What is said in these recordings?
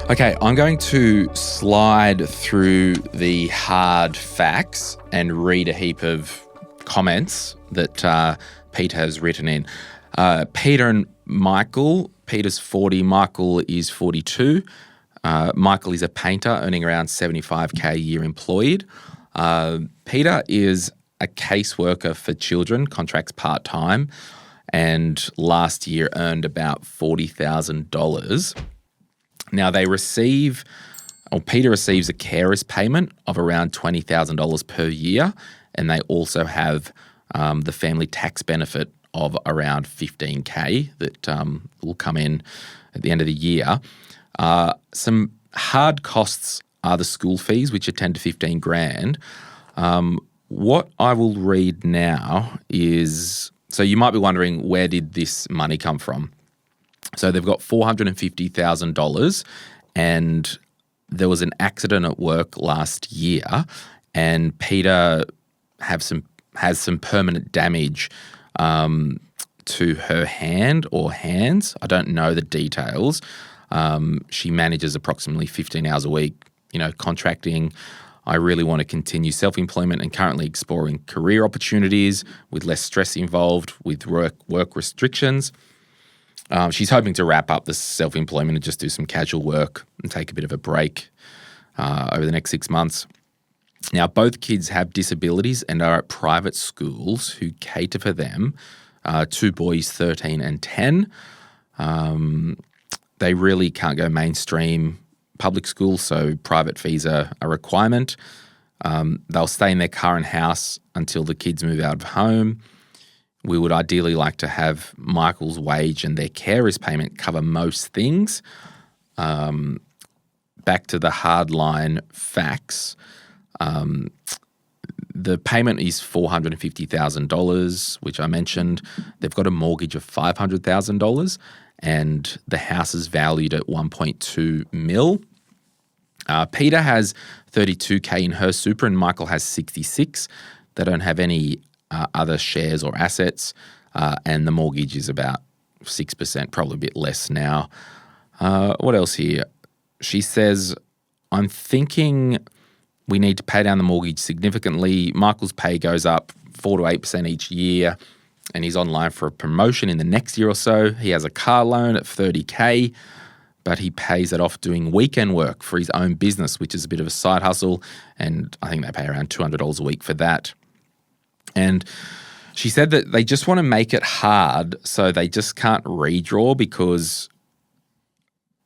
Okay, I'm going to slide through the hard facts and read a heap of comments that Peter has written in. Peter and Michael. Peter's 40, Michael is 42. Michael is a painter earning around $75K a year employed. Peter is a caseworker for children, contracts part-time, and last year earned about $40,000. Now Peter receives a carer's payment of around $20,000 per year, and they also have the family tax benefit of around $15K that will come in at the end of the year. Some hard costs are the school fees, which are 10 to 15 grand. What I will read now is, so you might be wondering, where did this money come from? So they've got $450,000, and there was an accident at work last year, and Peter has some permanent damage to her hand or hands. I don't know the details. She manages approximately 15 hours a week, contracting. I really want to continue self-employment and currently exploring career opportunities with less stress involved with work restrictions. She's hoping to wrap up the self-employment and just do some casual work and take a bit of a break over the next 6 months. Now, both kids have disabilities and are at private schools who cater for them, 2 boys, 13 and 10. They really can't go mainstream public school, so private fees are a requirement. They'll stay in their current house until the kids move out of home. We would ideally like to have Michael's wage and their carer's payment cover most things. Back to the hardline facts. The payment is $450,000, which I mentioned. They've got a mortgage of $500,000, and the house is valued at $1.2 million. Peter has $32K in her super, and Michael has $66. They don't have any other shares or assets, and the mortgage is about 6%, probably a bit less now. What else here? She says, I'm thinking we need to pay down the mortgage significantly. Michael's pay goes up 4 to 8% each year, and he's on line for a promotion in the next year or so. He has a car loan at $30K, but he pays it off doing weekend work for his own business, which is a bit of a side hustle, and I think they pay around $200 a week for that. And she said that they just want to make it hard, so they just can't redraw because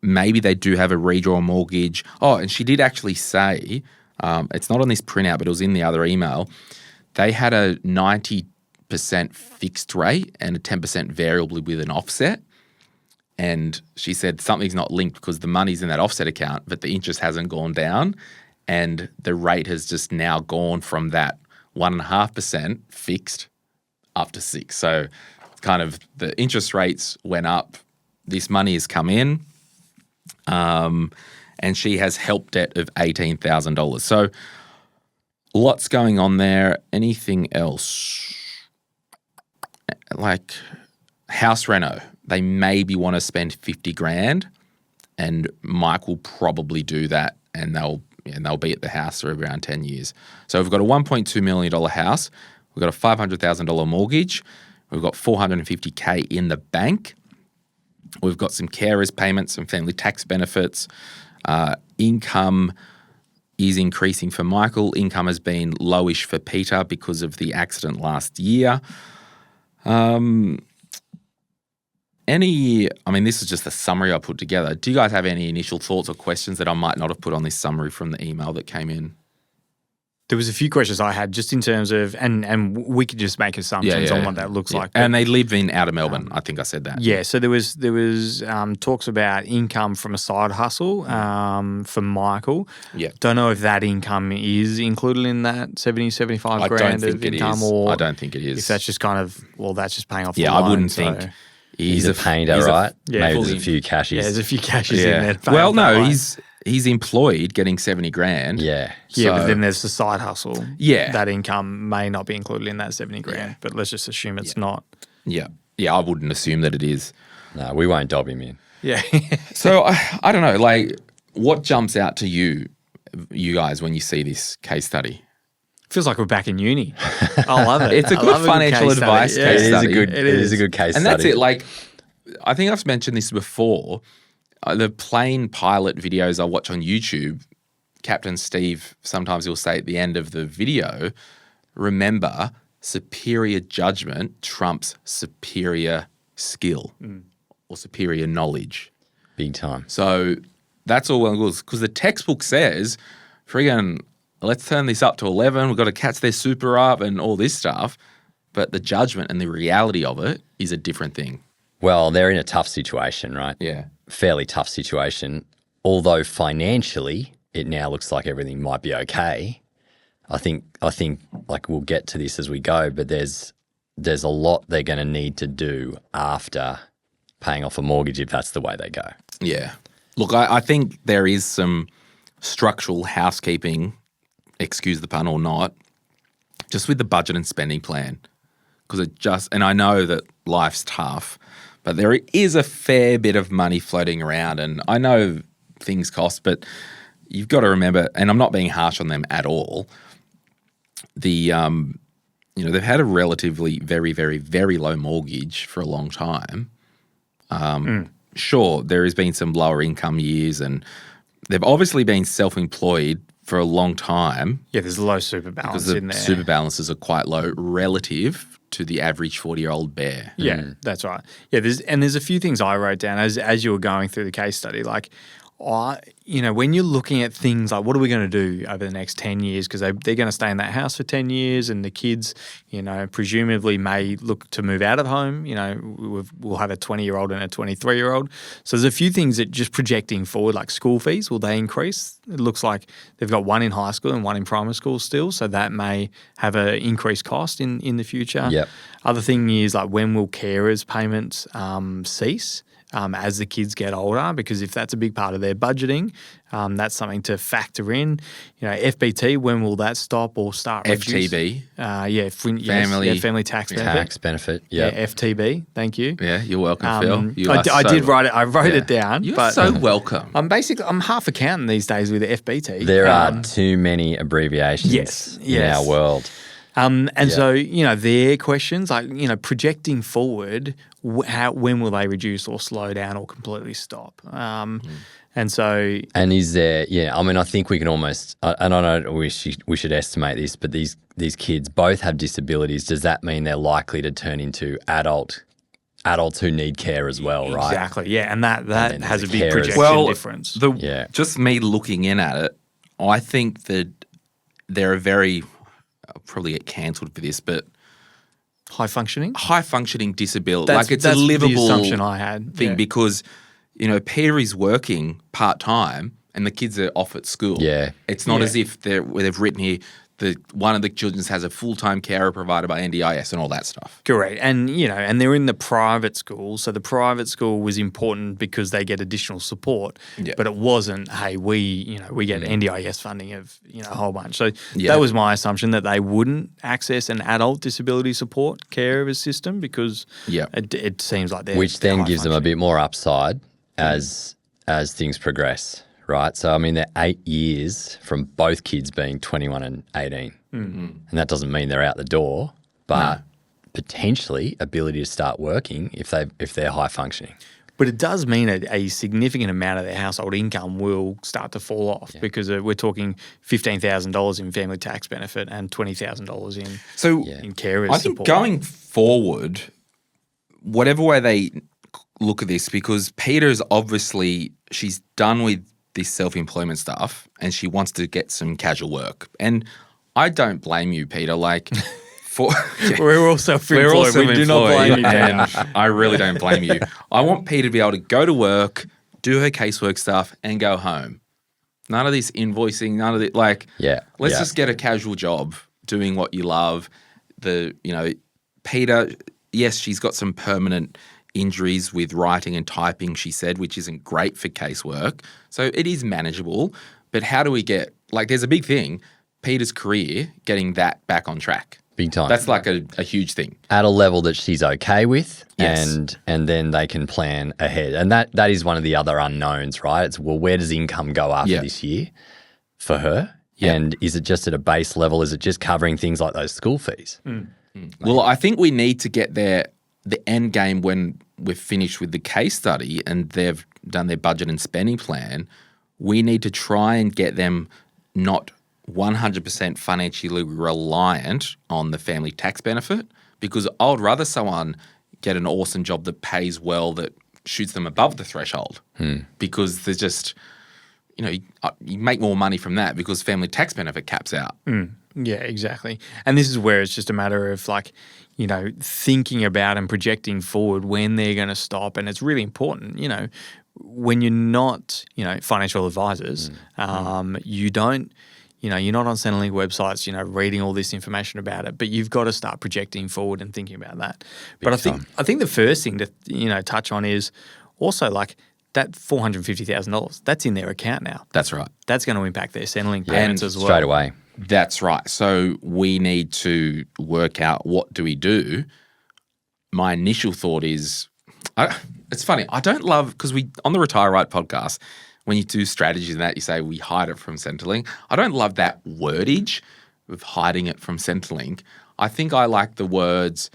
maybe they do have a redraw mortgage. Oh, and she did actually say, it's not on this printout, but it was in the other email, they had a 90% fixed rate and a 10% variable with an offset. And she said something's not linked because the money's in that offset account, but the interest hasn't gone down, and the rate has just now gone from that 1.5% fixed up to 6%. So it's kind of the interest rates went up. This money has come in, and she has help debt of $18,000. So lots going on there. Anything else? Like house reno. They maybe want to spend 50 grand, and Mike will probably do that, and they'll be at the house for around 10 years. So we've got a $1.2 million house. We've got a $500,000 mortgage. We've got $450K in the bank. We've got some carers payments, some family tax benefits. Income is increasing for Michael. Income has been lowish for Peter because of the accident last year. This is just a summary I put together. Do you guys have any initial thoughts or questions that I might not have put on this summary from the email that came in? There was a few questions I had just in terms of, and we could just make assumptions on what that looks like. And they live in outer Melbourne. I think I said that. Yeah. So there was talks about income from a side hustle for Michael. Yeah. Don't know if that income is included in that 75 grand of income, or I don't think it is. If that's just kind of, that's just paying off the loan. loan. I wouldn't think. He's a painter, right? Maybe there's a few cashies. Yeah, there's a few cashies in there. Well, no, he's employed getting 70 grand. Yeah. Yeah, but then there's the side hustle. Yeah. That income may not be included in that 70 grand, but let's just assume it's not. Yeah. Yeah, I wouldn't assume that it is. No, we won't dob him in. Yeah. So, I don't know, what jumps out to you guys, when you see this case study? Feels like we're back in uni. I love it. It's a good financial advice case study. It is a good case and study. And that's it. Like, I think I've mentioned this before. The plane pilot videos I watch on YouTube, Captain Steve, sometimes he'll say at the end of the video, remember, superior judgment trumps superior skill or superior knowledge. Big time. So that's all well and good, because the textbook says, friggin', let's turn this up to 11. We've got to catch their super up and all this stuff. But the judgment and the reality of it is a different thing. Well, they're in a tough situation, right? Yeah. Fairly tough situation. Although financially, it now looks like everything might be okay. I think like we'll get to this as we go, but there's a lot they're going to need to do after paying off a mortgage if that's the way they go. Yeah. Look, I think there is some structural housekeeping, excuse the pun or not, just with the budget and spending plan. Because and I know that life's tough, but there is a fair bit of money floating around, and I know things cost, but you've got to remember, and I'm not being harsh on them at all, they've had a relatively very, very, very low mortgage for a long time. Sure, there has been some lower income years, and they've obviously been self-employed for a long time. Yeah, there's a low super balance in there. Because the super balances are quite low relative to the average 40-year-old bear. Yeah, that's right. Yeah, there's a few things I wrote down as you were going through the case study. Like, when you're looking at things like what are we going to do over the next 10 years, because they're going to stay in that house for 10 years and the kids, presumably may look to move out of home. We'll have a 20-year-old and a 23-year-old. So there's a few things that just projecting forward, like school fees, will they increase? It looks like they've got one in high school and one in primary school still, so that may have an increased cost in the future. Yep. Other thing is, like, when will carers payments cease? As the kids get older, because if that's a big part of their budgeting, that's something to factor in. FBT, when will that stop or start? FTB. Family tax benefit. Tax benefit, yeah. FTB, thank you. Yeah, you're welcome, Phil. I did write it. I wrote it down. You're so welcome. I'm half accountant these days with the FBT. There are too many abbreviations in our world. So, their questions, like, projecting forward, when will they reduce or slow down or completely stop? And is there, I think we can almost, and I know we should estimate this, but these kids both have disabilities. Does that mean they're likely to turn into adults who need care as well, right? Exactly, yeah, and that has a big projection difference. Just me looking in at it, I think that they're I'll probably get cancelled for this, but high functioning disability. That's a livable the assumption I had thing because Peter is working part time and the kids are off at school. Yeah, it's not as if they've written here one of the children has a full-time carer provided by NDIS and all that stuff. Correct. And, and they're in the private school. So the private school was important because they get additional support. Yeah. But it wasn't, hey, we get NDIS funding of, a whole bunch. So that was my assumption, that they wouldn't access an adult disability support carer system because it seems like they're which then gives them a bit more upside as things progress. Right, so they're 8 years from both kids being 21 and 18, and that doesn't mean they're out the door, but potentially ability to start working if they're high functioning. But it does mean a significant amount of their household income will start to fall off because we're talking $15,000 in family tax benefit and $20,000 in carers support. I think going forward, whatever way they look at this, because Peter's obviously she's done with this self-employment stuff and she wants to get some casual work. And I don't blame you, Peter. We're all self-employed. We do not blame you, Dan. I really don't blame you. I want Peter to be able to go to work, do her casework stuff and go home. None of this invoicing, none of it. Let's just get a casual job doing what you love. Peter, yes, she's got some permanent injuries with writing and typing, she said, which isn't great for casework. So it is manageable. But how do we get, there's a big thing, Peter's career, getting that back on track. Big time. That's like a huge thing. At a level that she's okay with, Yes. and then they can plan ahead. And that is one of the other unknowns, right? It's, well, where does income go after Yeah. this year for her? Yeah. And is it just at a base level? Is it just covering things like those school fees? Well, I think we need to get there, the end game, when we're finished with the case study and they've done their budget and spending plan. We need to try and get them not 100% financially reliant on the family tax benefit, because I would rather someone get an awesome job that pays well, that shoots them above the threshold, because there's just, you make more money from that because family tax benefit caps out. Yeah, exactly. And this is where it's just a matter of thinking about and projecting forward when they're going to stop. And it's really important, when you're not, financial advisors, you don't, you're not on Centrelink websites, reading all this information about it, but you've got to start projecting forward and thinking about that. But I think the first thing to, touch on is also that $450,000, that's in their account now. That's right. That's going to impact their Centrelink payments as well. Straight away. That's right. So we need to work out, what do we do? My initial thought is, it's funny, I don't love, because on the Retire Right podcast, when you do strategies and that, you say we hide it from Centrelink. I don't love that wordage of hiding it from Centrelink. I think I like the words,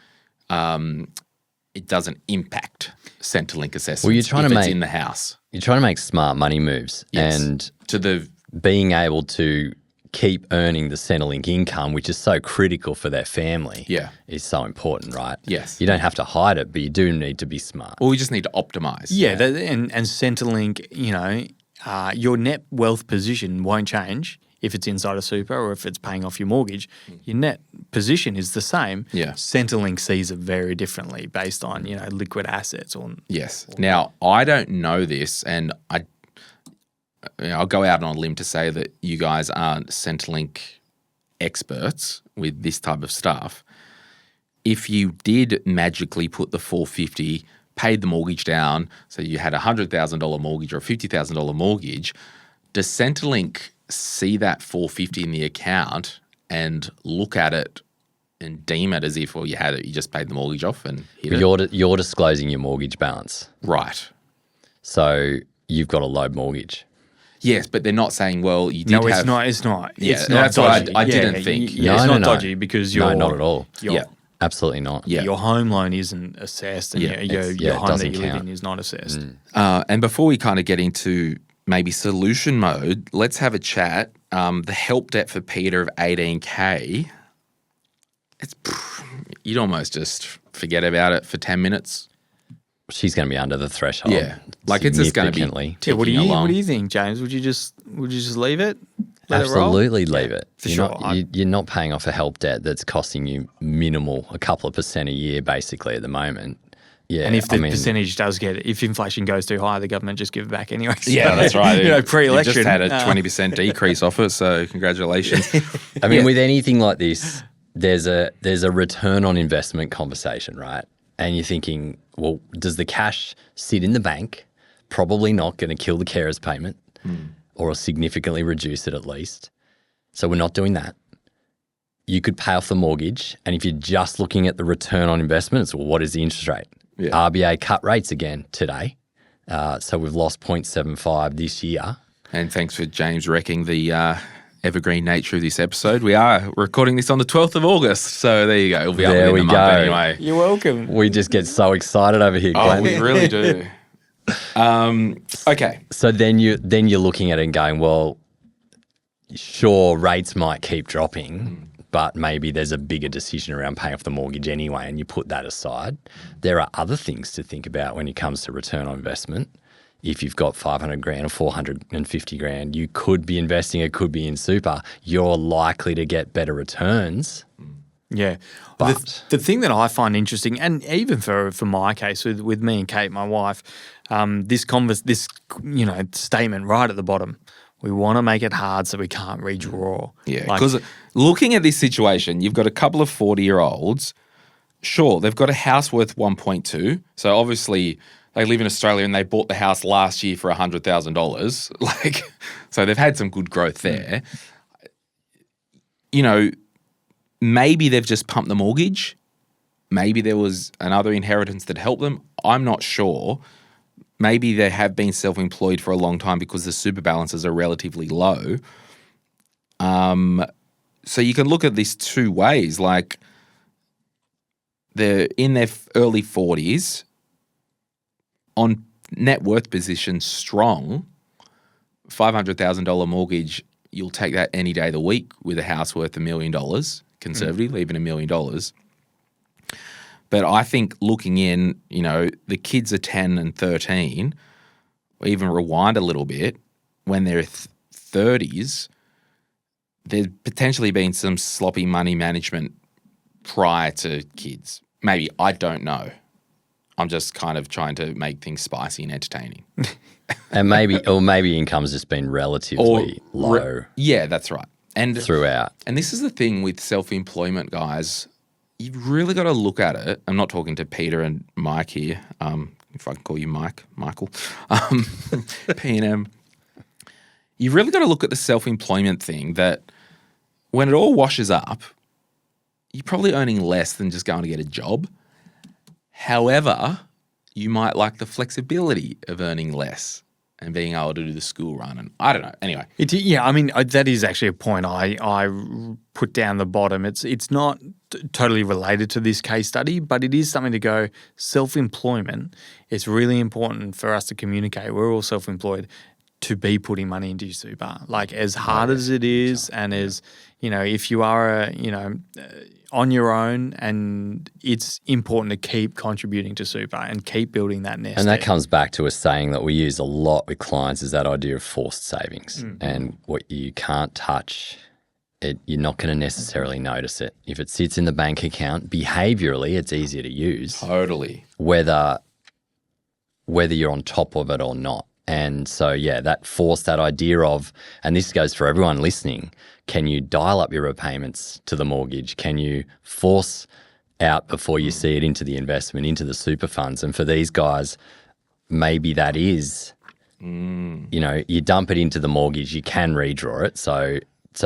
it doesn't impact Centrelink assessments. Well, you're trying to it's make in the house. You're trying to make smart money moves, Yes. and To the being able to keep earning the Centrelink income, which is so critical for their family, is so important, right? Yes. You don't have to hide it, but you do need to be smart. Well, we just need to optimize. Yeah, and Centrelink, your net wealth position won't change if it's inside a super or if it's paying off your mortgage. Your net position is the same. Yeah. Centrelink sees it very differently based on, liquid assets or Yes. Now, I don't know this, and I'll go out on a limb to say that you guys aren't Centrelink experts with this type of stuff. If you did magically put the $450,000, paid the mortgage down, so you had a $100,000 mortgage or a $50,000 mortgage, does Centrelink see that $450,000 in the account and look at it and deem it as if, well, you had it, you just paid the mortgage off and hit it? You're disclosing your mortgage balance. Right. So you've got a low mortgage. Yes, but they're not saying, well, you did have... No, it's not. Yeah, It's not that's what dodgy. I didn't think. It's not dodgy because you're... No, not at all. Yeah. Absolutely not. Yeah. Your home loan isn't assessed and your it home that doesn't you live count. in is not assessed. And before we kind of get into maybe solution mode, let's have a chat. The help debt for Peter of $18,000, you'd almost just forget about it for 10 minutes. She's going to be under the threshold. Yeah. It's just going to be significantly. Yeah, what do along. you think, James? Would you just leave it? Let it roll? Absolutely leave it. For You're sure. not, you're not paying off a help debt that's costing you minimal, a couple of % a year basically at the moment. Yeah, And if the percentage does if inflation goes too high, the government just give it back anyway. So, Yeah, that's right. pre-election. You just had a 20% decrease off it, so congratulations. I mean, with anything like this, there's a return on investment conversation, right? And you're thinking, well, does the cash sit in the bank? Probably not going to kill the carer's payment or significantly reduce it at least. So we're not doing that. You could pay off the mortgage, and if you're just looking at the return on investment, it's, well, what is the interest rate? Yeah. RBA cut rates again today. So we've lost 0.75 this year. And thanks for James wrecking the evergreen nature of this episode. We are recording this on the 12th of August, so there you go. It'll be up There within we the month go. anyway. You're welcome. We just get so excited over here, Oh, Glenn. we really do. Okay. So then you're looking at it and going, well, sure, rates might keep dropping, but maybe there's a bigger decision around paying off the mortgage anyway, and you put that aside. There are other things to think about when it comes to return on investment. If you've got $500,000 or $450,000, you could be investing, it could be in super. You're likely to get better returns. Yeah. But- the thing that I find interesting, and even for my case with me and Kate, my wife, this statement right at the bottom, we want to make it hard so we can't redraw. Yeah, because looking at this situation, you've got a couple of 40-year-olds. Sure, they've got a house worth 1.2. So obviously they live in Australia and they bought the house last year for $100,000. So they've had some good growth there. maybe they've just pumped the mortgage. Maybe there was another inheritance that helped them. I'm not sure. Maybe they have been self-employed for a long time because the super balances are relatively low. So you can look at this two ways. Like, they're in their early 40s, on net worth position strong, $500,000 mortgage, you'll take that any day of the week with a house worth $1 million, conservatively, even $1 million. But I think looking in, the kids are 10 and 13, or even rewind a little bit, when they're 30s, there's potentially been some sloppy money management prior to kids. Maybe, I don't know. I'm just kind of trying to make things spicy and entertaining. And maybe income's just been relatively low. Yeah, that's right. And throughout. And this is the thing with self-employment, guys. You've really got to look at it. I'm not talking to Peter and Mike here. If I can call you Michael. P&M. You've really got to look at the self-employment thing, that when it all washes up, you're probably earning less than just going to get a job. However, you might like the flexibility of earning less and being able to do the school run. And I don't know. Anyway. That is actually a point I put down the bottom. It's not totally related to this case study, but it is something to go, self-employment. It's really important for us to communicate. We're all self-employed to be putting money into your super. Like, as hard as it is, and as, if you are, on your own, and it's important to keep contributing to super and keep building that nest. And that comes back to a saying that we use a lot with clients, is that idea of forced savings. And what you can't touch, you're not going to necessarily notice it. If it sits in the bank account, behaviourally, it's easier to use. Totally. Whether you're on top of it or not. And so, that idea of, and this goes for everyone listening, can you dial up your repayments to the mortgage? Can you force out before you see it into the investment, into the super funds? And for these guys, maybe that is, you dump it into the mortgage, you can redraw it. So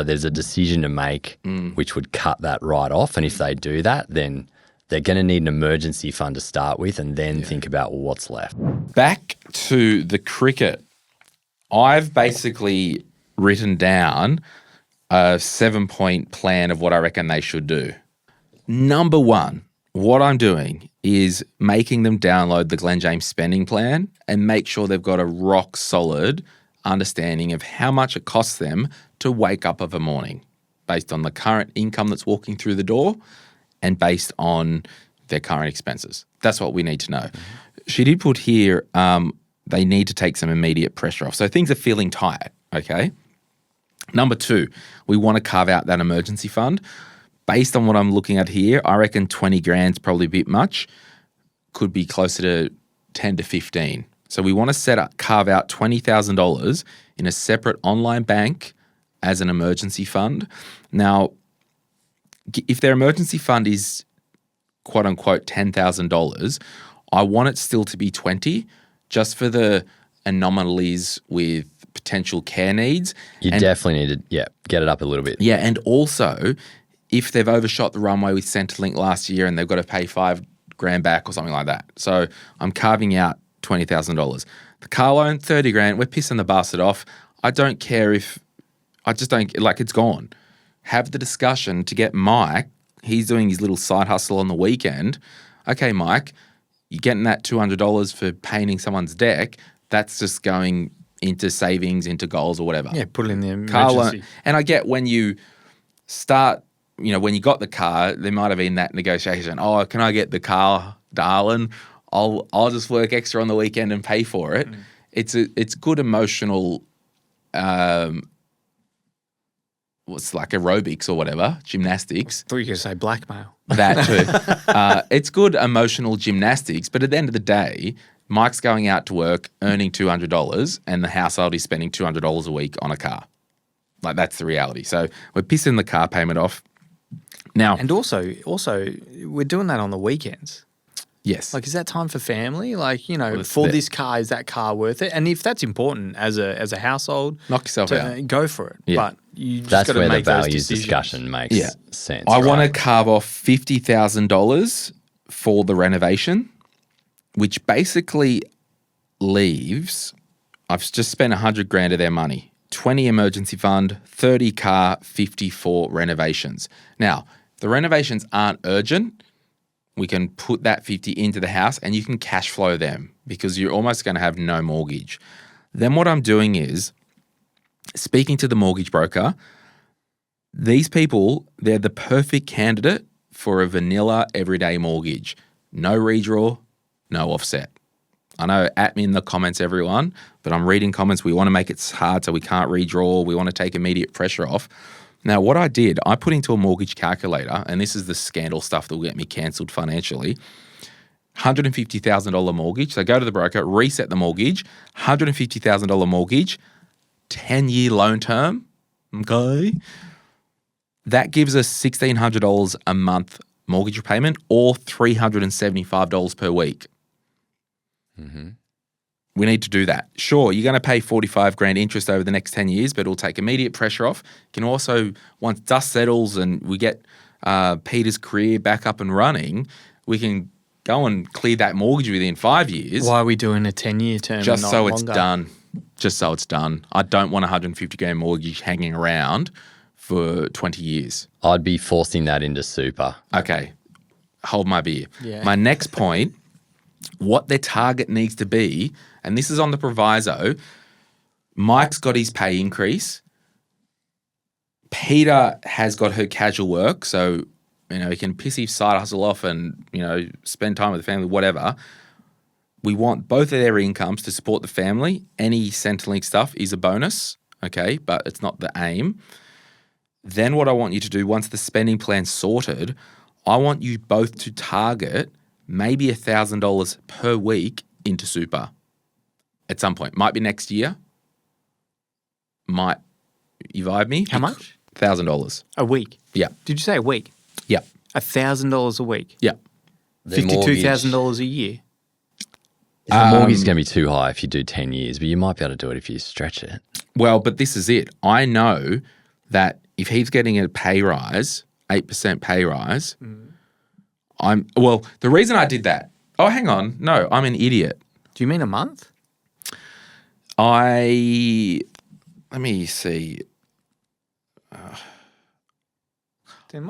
there's a decision to make which would cut that right off. And if they do that, then they're going to need an emergency fund to start with, and then think about what's left. Back to the cricket. I've basically written down a 7-point plan of what I reckon they should do. Number one, what I'm doing is making them download the Glen James spending plan and make sure they've got a rock solid understanding of how much it costs them to wake up of a morning based on the current income that's walking through the door and based on their current expenses. That's what we need to know. She did put here, they need to take some immediate pressure off. So things are feeling tight, okay? Number two, we want to carve out that emergency fund. Based on what I'm looking at here, I reckon 20 grand's probably a bit much. Could be closer to 10 to 15. So we want to carve out $20,000 in a separate online bank as an emergency fund. Now, if their emergency fund is quote unquote $10,000, I want it still to be 20, just for the anomalies with potential care needs. You definitely need to, get it up a little bit. Yeah, and also if they've overshot the runway with Centrelink last year and they've got to pay $5 grand back or something like that. So I'm carving out $20,000. The car loan, 30 grand, we're pissing the bastard off. I don't care if, I just don't, it's gone. Have the discussion to get Mike, he's doing his little side hustle on the weekend. Okay, Mike, you're getting that $200 for painting someone's deck. That's just going into savings, into goals or whatever. Yeah, put it in the emergency. Car loan. And I get when you start, when you got the car, there might have been that negotiation. Oh, can I get the car, darling? I'll just work extra on the weekend and pay for it. It's good emotional what's like aerobics or whatever, gymnastics. I thought you were going to say blackmail. That too. It's good emotional gymnastics, but at the end of the day, Mike's going out to work earning $200 and the household is spending $200 a week on a car. That's the reality. So we're pissing the car payment off. Now, and also we're doing that on the weekends. Yes. Like, is that time for family? Like, it's for the- this car, is that car worth it? And if that's important as a household, Knock yourself out. go for it. Yeah. But you just That's got to where the make those values decisions. discussion makes Yeah. sense. I want to right? carve off $50,000 for the renovation, which basically leaves, I've just spent 100 grand of their money, 20 emergency fund, 30 car, 54 renovations. Now, the renovations aren't urgent. We can put that 50 into the house and you can cash flow them because you're almost going to have no mortgage. Then what I'm doing is speaking to the mortgage broker. These people, they're the perfect candidate for a vanilla everyday mortgage. No redraw, no offset. I know, at me in the comments, everyone, but I'm reading comments. We want to make it hard so we can't redraw. We want to take immediate pressure off. Now, what I did, I put into a mortgage calculator, and this is the scandal stuff that will get me cancelled financially, $150,000 mortgage. So go to the broker, reset the mortgage, $150,000 mortgage, 10-year loan term, okay? That gives us $1,600 a month mortgage repayment or $375 per week. Mm-hmm. We need to do that. Sure, you're going to pay 45 grand interest over the next 10 years, but it'll take immediate pressure off. You can also, once dust settles and we get Peter's career back up and running, we can go and clear that mortgage within 5 years. Why are we doing a 10-year term? Just and so not it's longer? done. Just so it's done. I don't want a 150 grand mortgage hanging around for 20 years. I'd be forcing that into super. Okay, hold my beer. Yeah. My next point, what their target needs to be, and this is on the proviso, Mike's got his pay increase. Peter has got her casual work, so, he can piss his side hustle off and, spend time with the family, whatever. We want both of their incomes to support the family. Any Centrelink stuff is a bonus, okay, but it's not the aim. Then what I want you to do, once the spending plan's sorted, I want you both to target maybe $1,000 per week into super at some point. Might be next year. You vibe me? How much? $1,000. A week. Yeah. Did you say a week? Yeah. $1,000 a week. Yeah. The mortgage- $52,000 a year. The mortgage is going to be too high if you do 10 years, but you might be able to do it if you stretch it. Well, but this is it. I know that if he's getting a pay rise, 8% pay rise, the reason I did that, hang on. No, I'm an idiot. Do you mean a month? Let me see.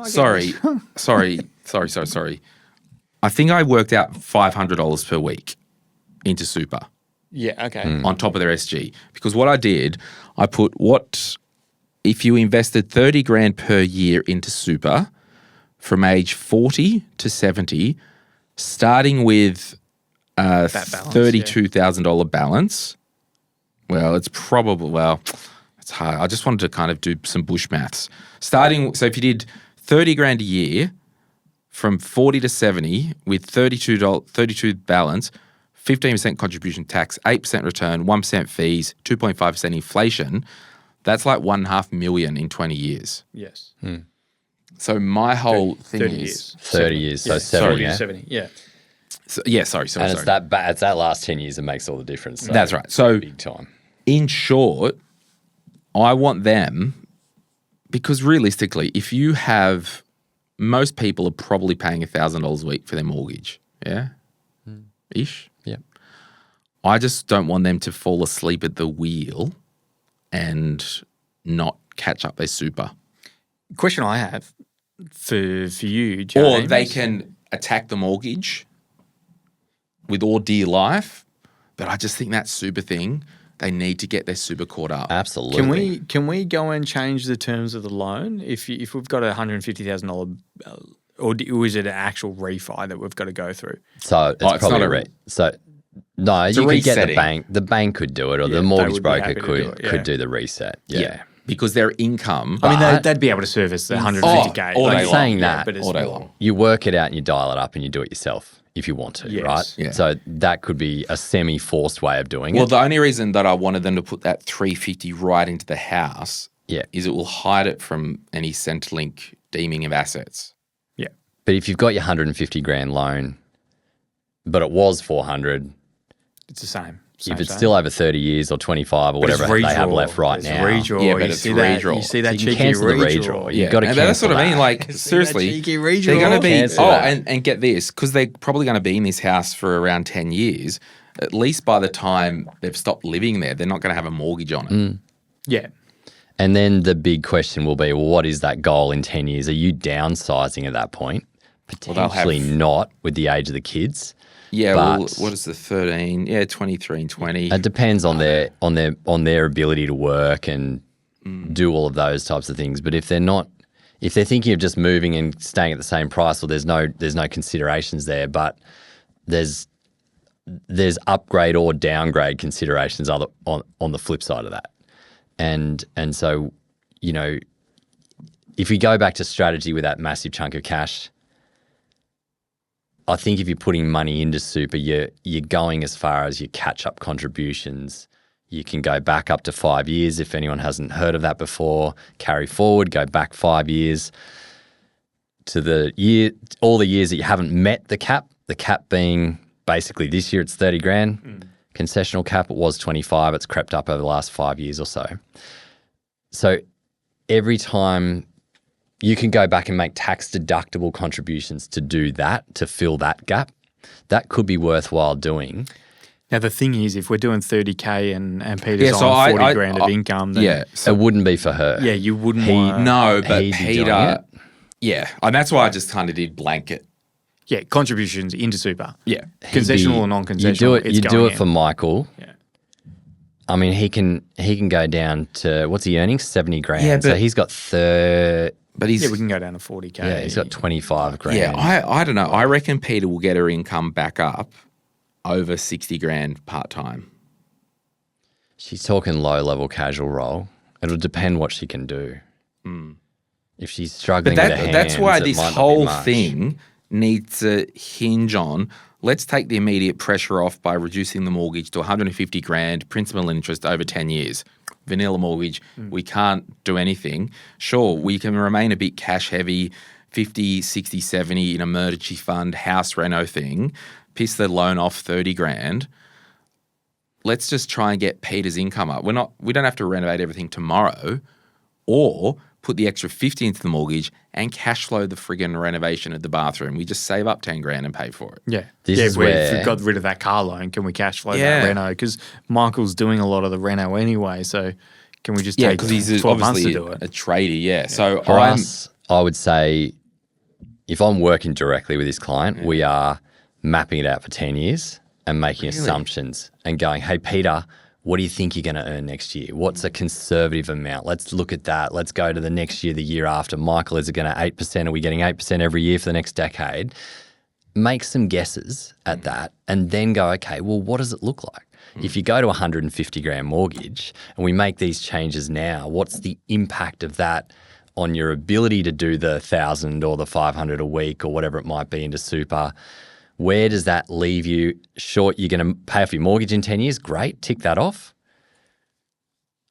Sorry. I think I worked out $500 per week into super Yeah, okay. on top of their SG. Because what I did, I put if you invested 30 grand per year into super from age 40 to 70, starting with That balance, $32,000 balance. Well, it's hard. I just wanted to kind of do some bush maths. So if you did 30 grand a year from 40 to 70 with $32 balance, 15% contribution tax, 8% return, 1% fees, 2.5% inflation, that's like $1.5 million in 20 years. Yes. So my whole thing 30 is years. 30 years, so Yeah. 70, yeah? 70, yeah. Sorry. And it's that last 10 years that makes all the difference. So That's right. So big time. in short, I want them, because realistically, if you have, most people are probably paying $1,000 a week for their mortgage, yeah? Ish? Yeah. I just don't want them to fall asleep at the wheel and not catch up their super. Question I have for you, James. Or they can attack the mortgage with all dear life, but I just think that super thing, they need to get their super caught up. Absolutely. Can we go and change the terms of the loan if we've got a $150,000 or is it an actual refi that we've got to go through? So it's it's probably not no, a you could get the resetting. bank. The bank could do it, or Yeah, the they mortgage would be broker happy to do it, yeah. could do the reset. Yeah. Because their income. I mean, But- they'd be able to service the 150K. all day I'm long. saying that but it's all day more- long. you work it out and you dial it up and you do it yourself if you want to, Yes. right? Yeah. So that could be a semi-forced way of doing Well, it. the only reason that I wanted them to put that $350 right into the house Yeah. is it will hide it from any Centrelink deeming of assets. Yeah. But if you've got your 150 grand loan but it was 400. It's the same. If it's still over 30 years or 25 or whatever they have left right now. Redraw. Yeah, but it's redraw. You see that So you cheeky can cancel the redraw. redraw. You've got to and cancel that's what I mean. Like, See that seriously, cheeky redraw? they're going to be, Cancel that. and get this, because they're probably going to be in this house for around 10 years. At least by the time they've stopped living there, they're not going to have a mortgage on it. Yeah. And then the big question will be, well, what is that goal in 10 years? Are you downsizing at that point? Potentially not with the age of the kids. Yeah, but well, what is the 13? Yeah, 23 and 20. it depends on their ability to work and do all of those types of things. But if they're thinking of just moving and staying at the same price, well, there's no considerations there. But there's upgrade or downgrade considerations on the flip side of that. And so, you know, if we go back to strategy with that massive chunk of cash, I think if you're putting money into super, you're going as far as your catch-up contributions. You can go back up to 5 years if anyone hasn't heard of that before. Carry forward, go back 5 years to all the years that you haven't met the cap. The cap being basically this year it's 30 grand. Concessional cap, it was 25. It's crept up over the last 5 years or so. So every time you can go back and make tax deductible contributions to do that, to fill that gap. That could be worthwhile doing. Now, the thing is, if we're doing 30K and Peter's on 40 grand of income, then it wouldn't be for her. Yeah, you wouldn't want No, but he'd be doing Peter, it. and that's why I just kind of did blanket. Yeah, contributions into super. Yeah. Concessional or non-concessional. You do it for in. Michael. Yeah. I mean, he can go down to, what's he earning? 70 grand. Yeah, so but- he's got But he's Yeah, we can go down to 40K. Yeah, he's got 25 grand. Yeah, I don't know. I reckon Peter will get her income back up over 60 grand part-time. She's talking low-level casual role. It'll depend what she can do. If she's struggling But with her hands, that's why it this might not be whole much. thing needs to hinge on, let's take the immediate pressure off by reducing the mortgage to 150 grand, principal and interest over 10 years. Vanilla mortgage, we can't do anything. Sure, we can remain a bit cash heavy, 50, 60, 70 in emergency fund, house reno thing, piss the loan off 30 grand. Let's just try and get Peter's income up. We don't have to renovate everything tomorrow, or put the extra 50 into the mortgage and cash flow the friggin' renovation of the bathroom. We just save up 10 grand and pay for it. Yeah. This is if where- we've got rid of that car loan, can we cash flow Yeah. that reno? Because Michael's doing a lot of the reno anyway, so can we just Yeah, take because he's 12 months to obviously do it? a tradie, yeah. So For us, I would say if I'm working directly with this client, we are mapping it out for 10 years and making assumptions and going, hey, Peter, what do you think you're going to earn next year? What's a conservative amount? Let's look at that. Let's go to the next year, the year after. Michael, is it going to 8%? Are we getting 8% every year for the next decade? Make some guesses at that and then go, okay, well, what does it look like? If you go to 150 grand mortgage and we make these changes now, what's the impact of that on your ability to do the 1,000 or the 500 a week or whatever it might be into super? Where does that leave you? Short, you're going to pay off your mortgage in 10 years. Great, tick that off.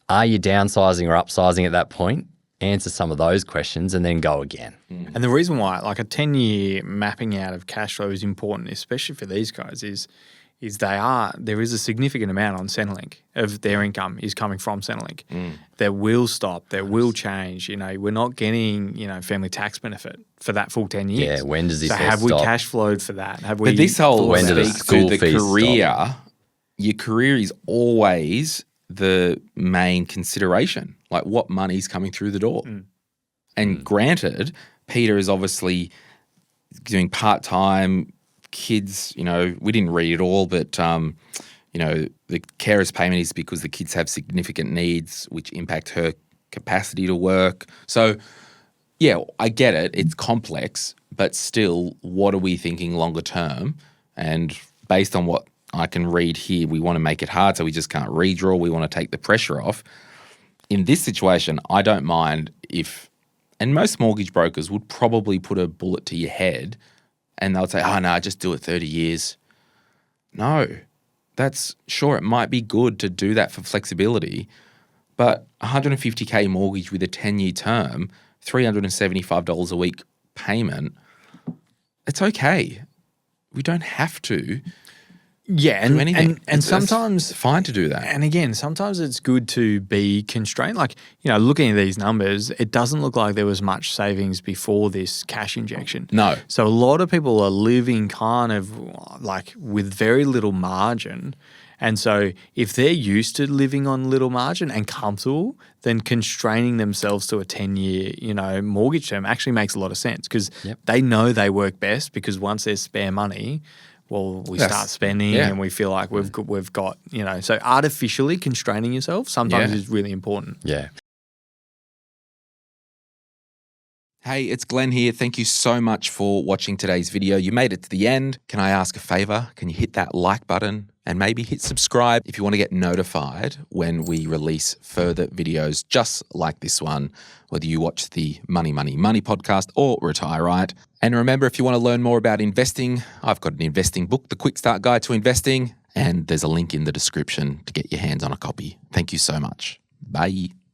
Are you downsizing or upsizing at that point? Answer some of those questions and then go again. And the reason why, like a 10-year mapping out of cash flow is important, especially for these guys, is there is a significant amount on Centrelink of their income is coming from Centrelink. That will stop, that will change. You know, we're not getting, family tax benefit for that full 10 years. Yeah, when does this So all have we stop? cash flowed for that? Have we? But this whole When do the speaks school to the fees career. stop? Your career is always the main consideration, like what money's coming through the door. And granted, Peter is obviously doing part-time, kids, we didn't read it all, but, the carer's payment is because the kids have significant needs which impact her capacity to work. So, yeah, I get it. It's complex, but still, what are we thinking longer term? And based on what I can read here, we want to make it hard so we just can't redraw. We want to take the pressure off. In this situation, I don't mind if, and most mortgage brokers would probably put a bullet to your head and they'll say, oh, no, just do it 30 years. No, that's sure, it might be good to do that for flexibility, but 150K mortgage with a 10-year term, $375 a week payment, it's okay. we don't have to Yeah, do anything. and It's sometimes fine to do that. And again, sometimes it's good to be constrained. Like, looking at these numbers, it doesn't look like there was much savings before this cash injection. No. So a lot of people are living kind of like with very little margin. And so if they're used to living on little margin and comfortable, then constraining themselves to a 10-year, mortgage term actually makes a lot of sense because they know they work best because once there's spare money, well, we start spending and we feel like we've got, so artificially constraining yourself sometimes is really important. Yeah. Hey, it's Glenn here. Thank you so much for watching today's video. You made it to the end. Can I ask a favor? Can you hit that like button and maybe hit subscribe if you want to get notified when we release further videos just like this one, whether you watch the Money, Money, Money podcast or Retire Right. And remember, if you want to learn more about investing, I've got an investing book, The Quick Start Guide to Investing, and there's a link in the description to get your hands on a copy. Thank you so much. Bye.